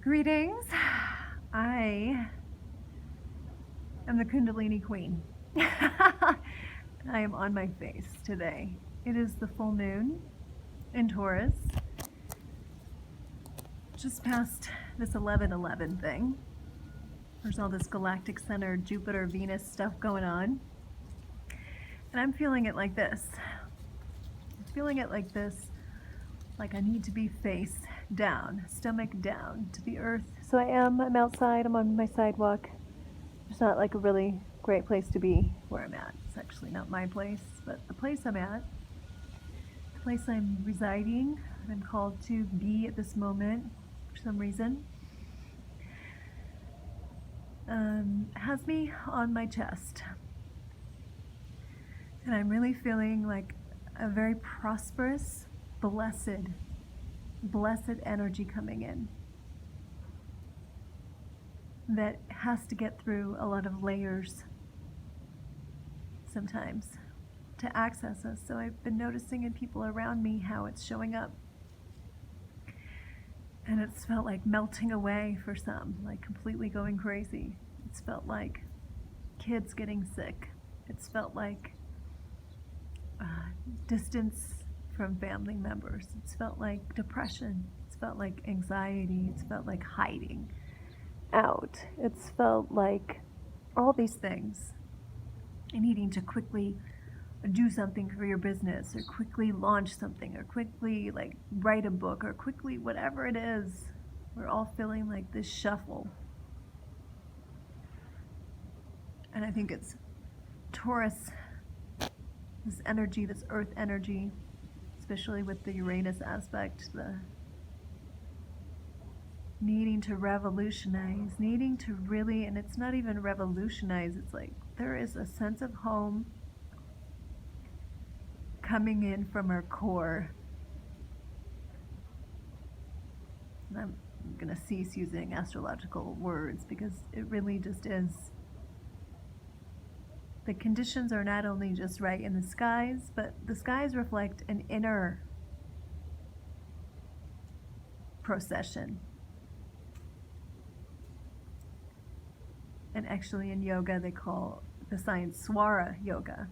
Greetings. I am the Kundalini Queen. I am on my face today. It is the full moon in Taurus, just past this 11:11 thing. There's all this galactic center, Jupiter, Venus stuff going on. And I'm feeling it like this. I'm feeling it like this, like I need to be face down, stomach down to the earth. So I'm outside, I'm on my sidewalk. It's not like a really great place to be where I'm at. It's actually not my place, but the place I'm at, the place I'm residing, I'm called to be at this moment for some reason, has me on my chest. And I'm really feeling like a very prosperous, blessed energy coming in that has to get through a lot of layers sometimes to access us. So I've been noticing in people around me how it's showing up. And it's felt like melting away for some, like completely going crazy. It's felt like kids getting sick. It's felt like distance from family members. It's felt like depression. It's felt like anxiety. It's felt like hiding out. It's felt like all these things and needing to quickly do something for your business or quickly launch something or quickly like write a book or quickly whatever it is. We're all feeling like this shuffle. And I think it's Taurus, this energy, this earth energy, especially with the Uranus aspect, the needing to revolutionize, needing to really, and it's not even revolutionize, it's like there is a sense of home coming in from our core. And I'm going to cease using astrological words because it really just is. The conditions are not only just right in the skies, but the skies reflect an inner procession. And actually in yoga they call the science Swara yoga,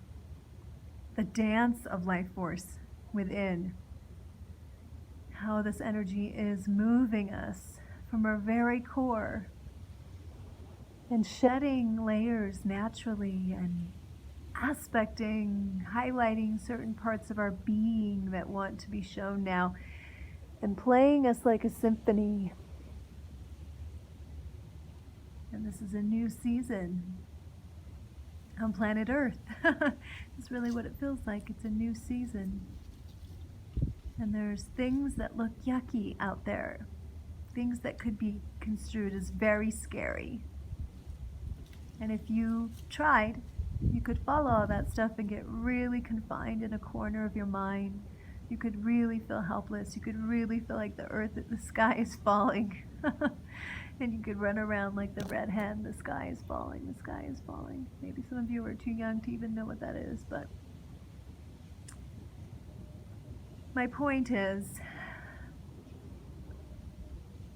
the dance of life force within. How this energy is moving us from our very core and shedding layers naturally and aspecting, highlighting certain parts of our being that want to be shown now and playing us like a symphony. And this is a new season on planet Earth. It's really what it feels like. It's a new season. And there's things that look yucky out there. Things that could be construed as very scary. And if you tried, you could follow all that stuff and get really confined in a corner of your mind. You could really feel helpless. You could really feel like the earth, the sky is falling. And you could run around like the red hen, the sky is falling, the sky is falling. Maybe some of you are too young to even know what that is, but my point is,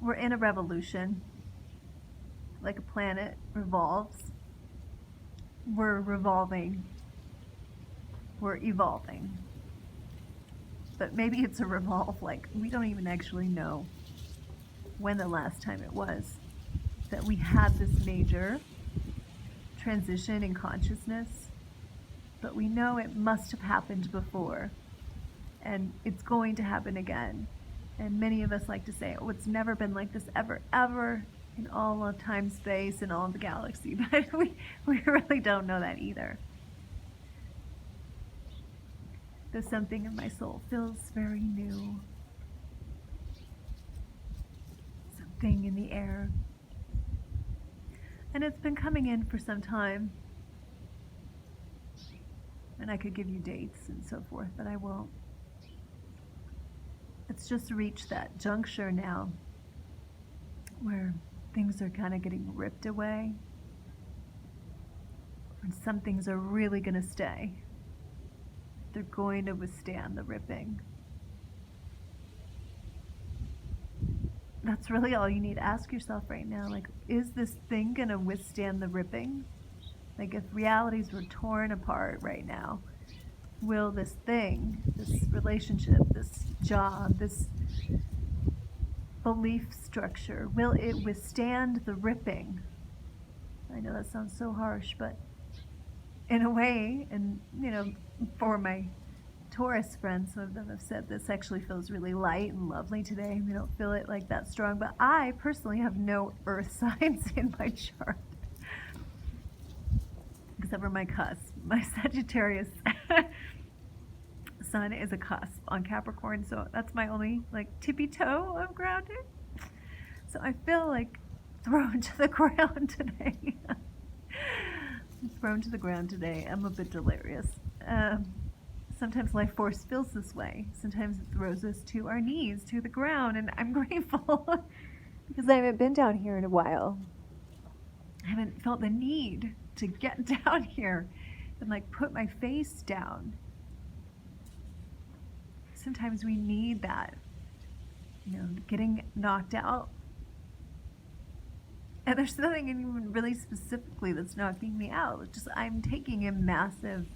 we're in a revolution, like a planet revolves. We're revolving, we're evolving. But maybe it's a revolve, like we don't even actually know when the last time it was that we had this major transition in consciousness, but we know it must have happened before, and it's going to happen again. And many of us like to say, oh, it's never been like this ever in all of time, space, and all of the galaxy, but we really don't know that either. There's something in my soul feels very new. Something in the air. And it's been coming in for some time. And I could give you dates and so forth, but I won't. It's just reached that juncture now where things are kind of getting ripped away. And some things are really going to stay. They're going to withstand the ripping. that's really all you need to ask yourself right now. Like, is this thing going to withstand the ripping? Like, if realities were torn apart right now, will this thing, this relationship, this job, this belief structure, will it withstand the ripping? I know that sounds so harsh, but in a way, and for my Taurus friends, some of them have said this actually feels really light and lovely today. We don't feel it like that strong, but I personally have no earth signs in my chart except for my cusp. My Sagittarius sun is a cusp on Capricorn, so that's my only like tippy toe of grounding. So I feel like thrown to the ground today. Thrown to the ground today. I'm a bit delirious. Sometimes life force feels this way. Sometimes it throws us to our knees, to the ground, and I'm grateful because I haven't been down here in a while. I haven't felt the need to get down here and like put my face down. Sometimes we need that, getting knocked out. And there's nothing even really specifically that's knocking me out. It's just I'm taking a massive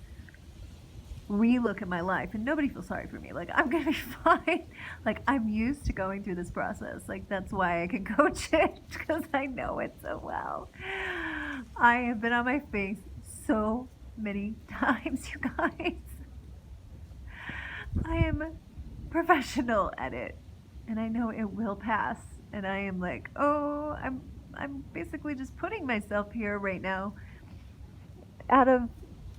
relook at my life, and nobody feels sorry for me. Like, I'm gonna be fine. Like, I'm used to going through this process. Like, that's why I can coach it, because I know it so well. I have been on my face so many times, you guys. I am professional at it, and I know it will pass. And I am like, oh, I'm basically just putting myself here right now out of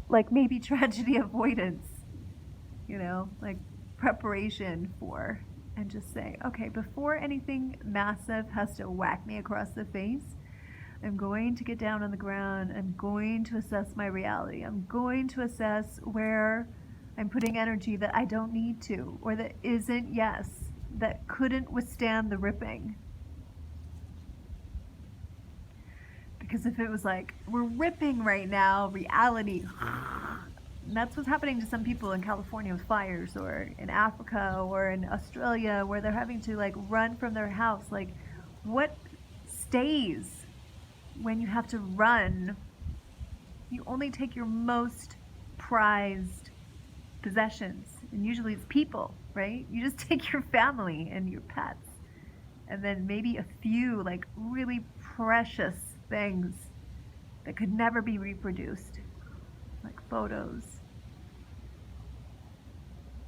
like maybe tragedy avoidance, like preparation for, and just say, okay, before anything massive has to whack me across the face, I'm going to get down on the ground. I'm going to assess my reality. I'm going to assess where I'm putting energy that I don't need to, or that isn't yes, that couldn't withstand the ripping. Because if it was like, we're ripping right now, reality, and that's what's happening to some people in California with fires, or in Africa, or in Australia, where they're having to like run from their house. Like, what stays when you have to run? You only take your most prized possessions, and usually it's people, right? You just take your family and your pets, and then maybe a few like really precious things that could never be reproduced, like photos.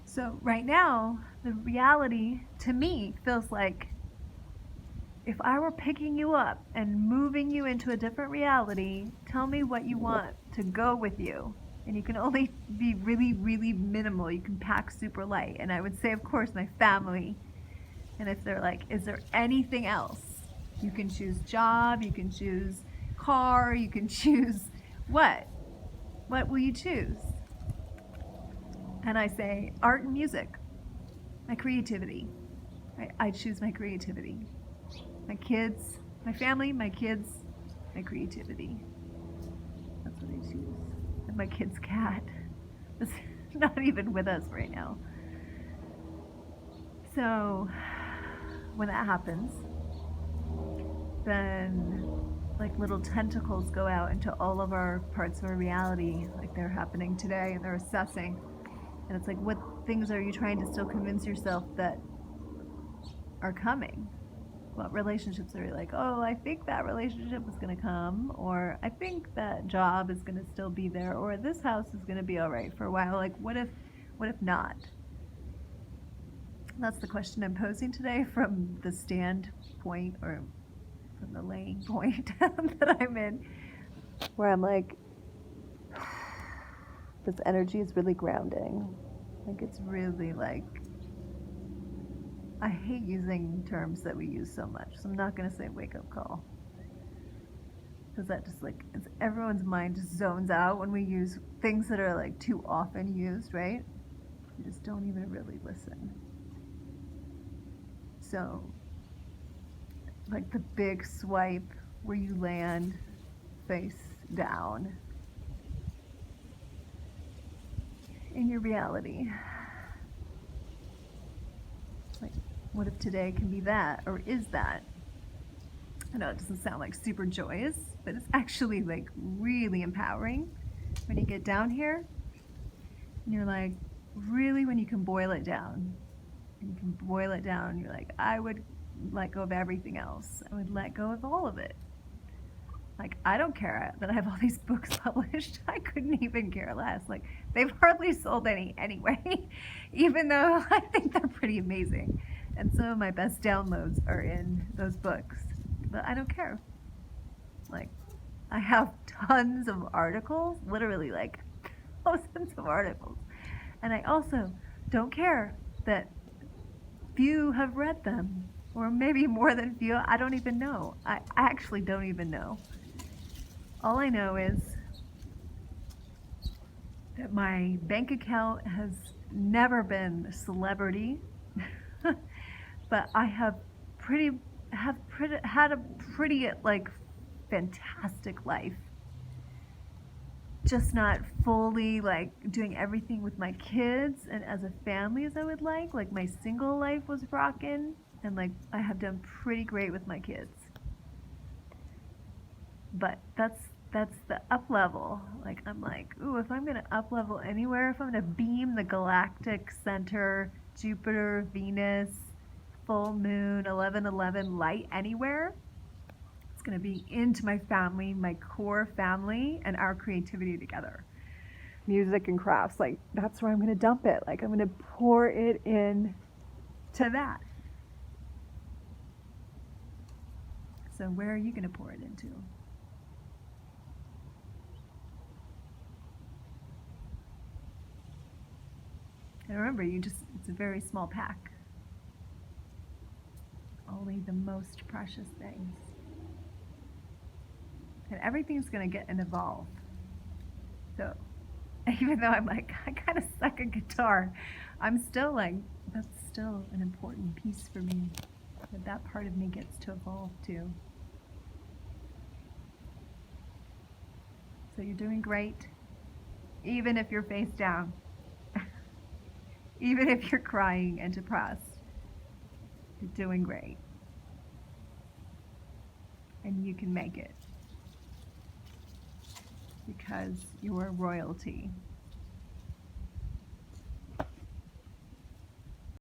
So right now, the reality to me feels like if I were picking you up and moving you into a different reality, tell me what you want to go with you. And you can only be really, really minimal. You can pack super light. And I would say, of course, my family. And if they're like, is there anything else? You can choose job, you can choose car, you can choose what? What will you choose? And I say, art and music, my creativity. I choose my creativity. My kids, my family, my kids, my creativity. That's what I choose. And my kid's cat is not even with us right now. So when that happens, then like little tentacles go out into all of our parts of our reality, like they're happening today, and they're assessing. And it's like, what things are you trying to still convince yourself that are coming? What relationships are you like, oh, I think that relationship is going to come, or I think that job is going to still be there, or this house is going to be all right for a while. Like, what if not? That's the question I'm posing today from the standpoint, or from the laying point that I'm in, where I'm like, this energy is really grounding. Like, it's really like, I hate using terms that we use so much, so I'm not going to say wake up call. Because that just like, everyone's mind just zones out when we use things that are like too often used, right? You just don't even really listen. So, like the big swipe where you land face down in your reality. Like What if today can be that, or is that? I know it doesn't sound like super joyous, but it's actually like really empowering when you get down here and you're like, really, when you can boil it down. And you can boil it down, you're like, I would let go of everything else. I would let go of all of it. Like, I don't care that I have all these books published. I couldn't even care less. Like, they've hardly sold any anyway, even though I think they're pretty amazing. And some of my best downloads are in those books. But I don't care. Like, I have tons of articles, literally like thousands of articles. And I also don't care that few have read them, or maybe more than few. I don't even know. I actually don't even know. All I know is that my bank account has never been a celebrity, but I had a pretty like fantastic life. Just not fully like doing everything with my kids and as a family as I would like. Like my single life was rocking, and like I have done pretty great with my kids. But that's the up level. Like I'm like, ooh, if I'm gonna up level anywhere, if I'm gonna beam the galactic center, Jupiter, Venus, full moon, 1111 light anywhere, it's gonna be into my family, my core family, and our creativity together. Music and crafts, like that's where I'm gonna dump it. Like I'm gonna pour it in to that. So where are you gonna pour it into? And remember, it's a very small pack. Only the most precious things. And everything's going to get and evolve. So, even though I'm like, I kind of suck at guitar, I'm still like, that's still an important piece for me. That part of me gets to evolve too. So you're doing great, even if you're face down. Even if you're crying and depressed, you're doing great. And you can make it. Because you're royalty.